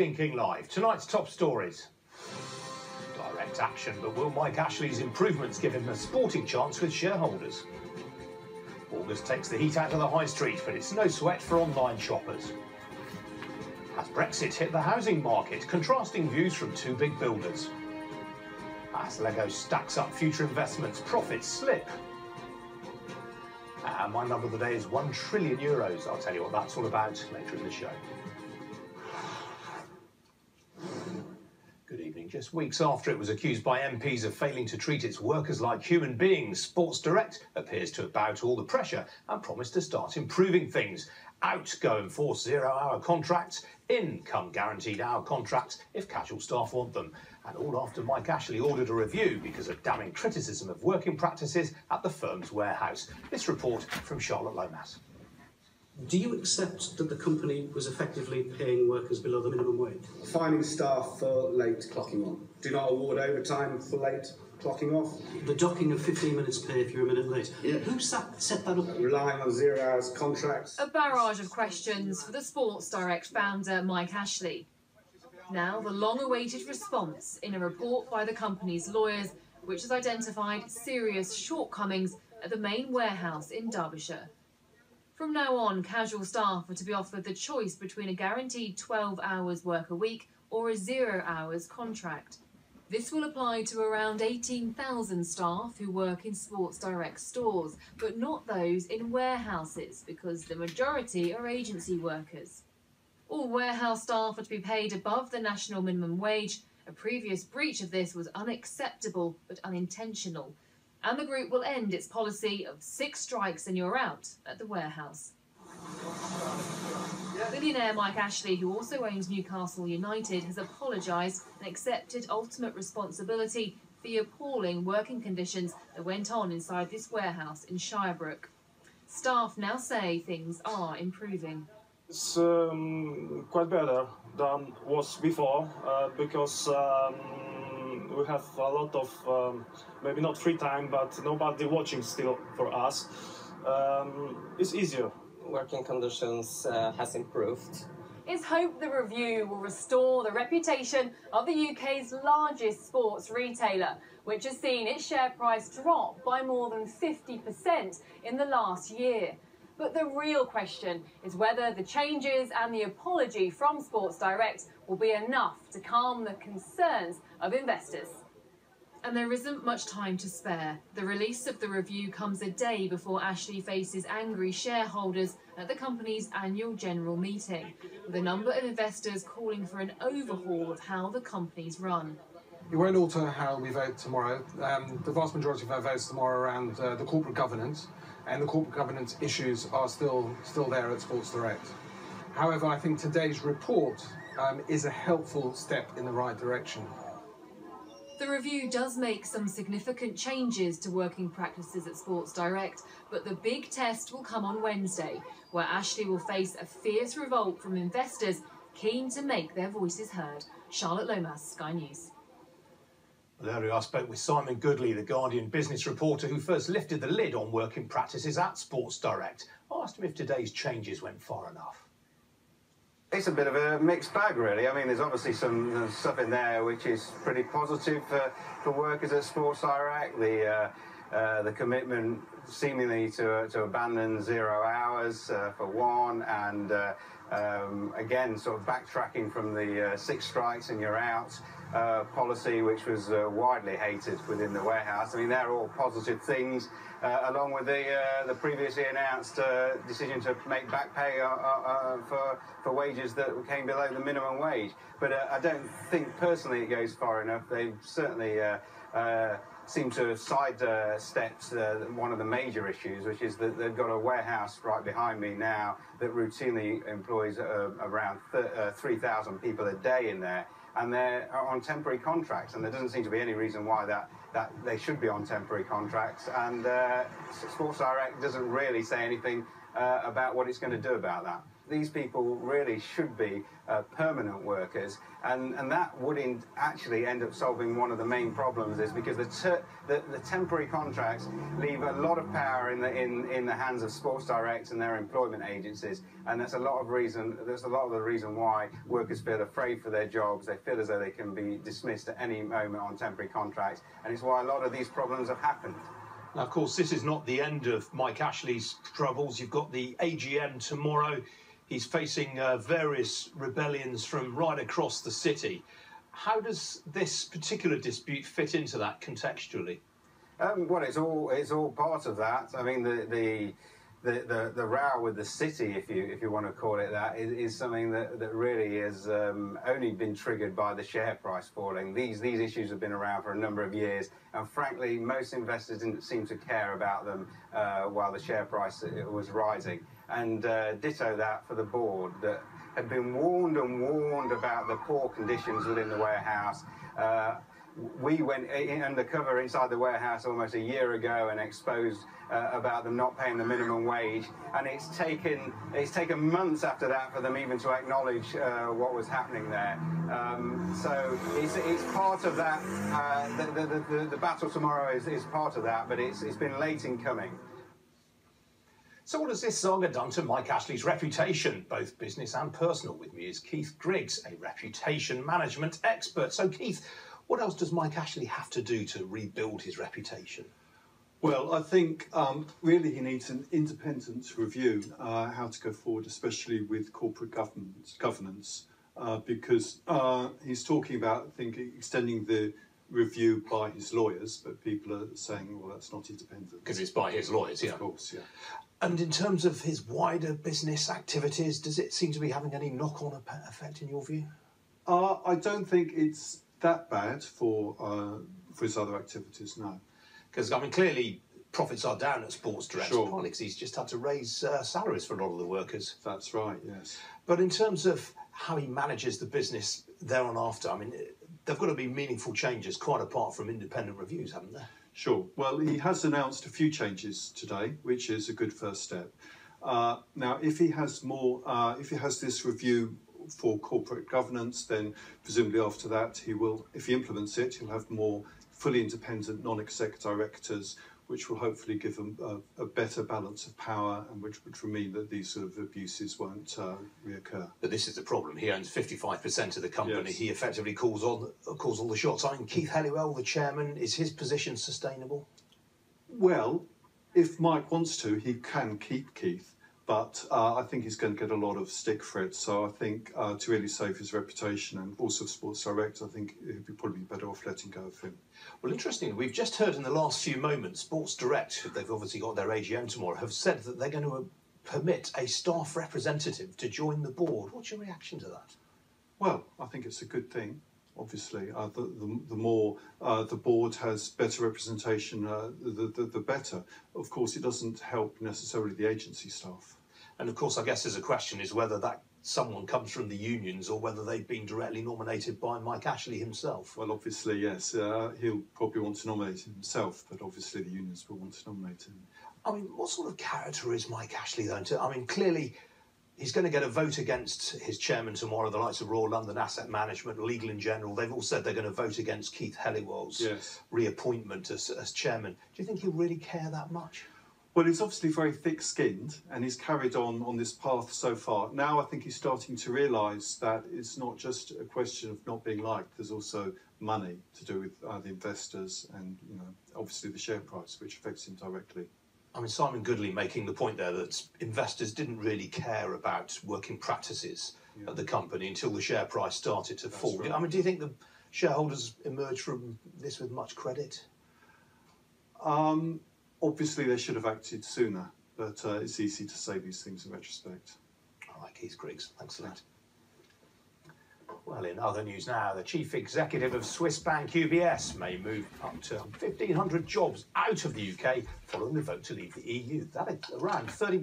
Thinking Live. Tonight's top stories. Direct action, but will Mike Ashley's improvements give him a sporting chance with shareholders? August takes the heat out of the high street, but it's no sweat for online shoppers. Has Brexit hit the housing market? Contrasting views from two big builders. As Lego stacks up future investments, profits slip. And my number of the day is €1 trillion. I'll tell you what that's all about later in the show. Good evening. Just weeks after it was accused by MPs of failing to treat its workers like human beings, Sports Direct appears to have bowed to all the pressure and promised to start improving things. Out go enforced zero-hour contracts, in come guaranteed hour contracts if casual staff want them. And all after Mike Ashley ordered a review because of damning criticism of working practices at the firm's warehouse. This report from Charlotte Lomas. Do you accept that the company was effectively paying workers below the minimum wage? Fining staff for late clocking on. Do not award overtime for late clocking off. The docking of 15 minutes pay if you're a minute late. Yeah. Who set that up? Relying on 0 hours contracts. A barrage of questions for the Sports Direct founder Mike Ashley. Now the long-awaited response in a report by the company's lawyers, which has identified serious shortcomings at the main warehouse in Derbyshire. From now on, casual staff are to be offered the choice between a guaranteed 12 hours work a week or a 0 hours contract. This will apply to around 18,000 staff who work in Sports Direct stores, but not those in warehouses because the majority are agency workers. All warehouse staff are to be paid above the national minimum wage. A previous breach of this was unacceptable but unintentional. And the group will end its policy of 6 strikes and you're out at the warehouse. Billionaire Mike Ashley, who also owns Newcastle United, has apologised and accepted ultimate responsibility for the appalling working conditions that went on inside this warehouse in Shirebrook. Staff now say things are improving. It's quite better than was before because we have a lot of, maybe not free time, but nobody watching still for us. It's easier. Working conditions has improved. It's hoped the review will restore the reputation of the UK's largest sports retailer, which has seen its share price drop by more than 50% in the last year. But the real question is whether the changes and the apology from Sports Direct will be enough to calm the concerns of investors. And there isn't much time to spare. The release of the review comes a day before Ashley faces angry shareholders at the company's annual general meeting, with a number of investors calling for an overhaul of how the company's run. It won't alter how we vote tomorrow. The vast majority of our votes tomorrow are around the corporate governance, and the corporate governance issues are still there at Sports Direct. However, I think today's report is a helpful step in the right direction. The review does make some significant changes to working practices at Sports Direct, but the big test will come on Wednesday, where Ashley will face a fierce revolt from investors keen to make their voices heard. Charlotte Lomas, Sky News. Earlier I spoke with Simon Goodley, the Guardian business reporter who first lifted the lid on working practices at Sports Direct. I asked him if today's changes went far enough. It's a bit of a mixed bag, really. I mean, there's obviously some stuff in there which is pretty positive for workers at Sports Direct. The commitment seemingly to abandon 0 hours for one, and again, sort of backtracking from the 6 strikes and you're out policy, which was widely hated within the warehouse. I mean, they're all positive things, along with the previously announced decision to make back pay for wages that came below the minimum wage. But I don't think personally it goes far enough. They certainly seem to have sidestepped one of the major issues, which is that they've got a warehouse right behind me now that routinely employs around 3,000 people a day in there, and they're on temporary contracts, and there doesn't seem to be any reason why that they should be on temporary contracts, and Sports Direct doesn't really say anything about what it's going to do about that. these people really should be permanent workers, and that would actually end up solving one of the main problems, is because the temporary contracts leave a lot of power in the hands of Sports Direct and their employment agencies, and that's a lot of the reason why workers feel afraid for their jobs. They feel as though they can be dismissed at any moment on temporary contracts, and it's why a lot of these problems have happened. Now, of course, this is not the end of Mike Ashley's troubles. You've got the AGM tomorrow. He's facing various rebellions from right across the city. How does this particular dispute fit into that contextually? Well, it's all part of that. I mean, the row with the city, if you want to call it that, is something that really has only been triggered by the share price falling. These issues have been around for a number of years, and frankly, most investors didn't seem to care about them while the share price was rising. And ditto that for the board, that had been warned and warned about the poor conditions within the warehouse. We went undercover inside the warehouse almost a year ago and exposed about them not paying the minimum wage, and it's taken months after that for them even to acknowledge what was happening there. So it's part of that. The battle tomorrow is part of that, but it's been late in coming. So what has this saga done to Mike Ashley's reputation, both business and personal? With me is Keith Griggs, a reputation management expert. So Keith, what else does Mike Ashley have to do to rebuild his reputation? Well, I think really he needs an independent review how to go forward, especially with corporate governance, because he's talking about, I think, extending the review by his lawyers, but people are saying, well, that's not independent. Because it's by his lawyers, yeah. Of course, yeah. And in terms of his wider business activities, does it seem to be having any knock-on effect in your view? I don't think it's that bad for his other activities, no. Because, I mean, clearly profits are down at Sports Direct, sure. Partly because he's just had to raise salaries for a lot of the workers. That's right, yes. But in terms of how he manages the business there on after, I mean, there've got to be meaningful changes quite apart from independent reviews, haven't there? Sure. Well, he has announced a few changes today, which is a good first step. Now, if he has this review for corporate governance, then presumably after that he will, if he implements it, he'll have more fully independent non-exec directors, which will hopefully give them a better balance of power, and which will mean that these sort of abuses won't reoccur. But this is the problem. He owns 55% of the company. Yes. He effectively calls all the shots. I mean, Keith Helliwell, the chairman, is his position sustainable? Well, if Mike wants to, he can keep Keith, but I think he's going to get a lot of stick for it. So I think to really save his reputation and also Sports Direct, I think he'd be probably better off letting go of him. Well, interestingly, we've just heard in the last few moments, Sports Direct, they've obviously got their AGM tomorrow, have said that they're going to permit a staff representative to join the board. What's your reaction to that? Well, I think it's a good thing. Obviously, the more the board has better representation, the better. Of course, it doesn't help necessarily the agency staff. And of course, I guess there's a question is whether that someone comes from the unions or whether they've been directly nominated by Mike Ashley himself. Well, obviously, yes. He'll probably want to nominate him himself, but obviously the unions will want to nominate him. I mean, what sort of character is Mike Ashley, though? I mean, clearly he's going to get a vote against his chairman tomorrow, the likes of Royal London Asset Management, Legal in General. They've all said they're going to vote against Keith Helliwell's reappointment as chairman. Do you think he'll really care that much? Well, he's obviously very thick-skinned, and he's carried on this path so far. Now I think he's starting to realise that it's not just a question of not being liked. There's also money to do with the investors and, you know, obviously the share price, which affects him directly. I mean, Simon Goodley making the point there that investors didn't really care about working practices at the company until the share price started to fall. Right. I mean, do you think the shareholders emerged from this with much credit? Obviously, they should have acted sooner, but it's easy to say these things in retrospect. All right, Keith Griggs, thanks for that. Well, in other news now, the chief executive of Swiss bank UBS may move up to 1,500 jobs out of the UK following the vote to leave the EU. That is around 30%.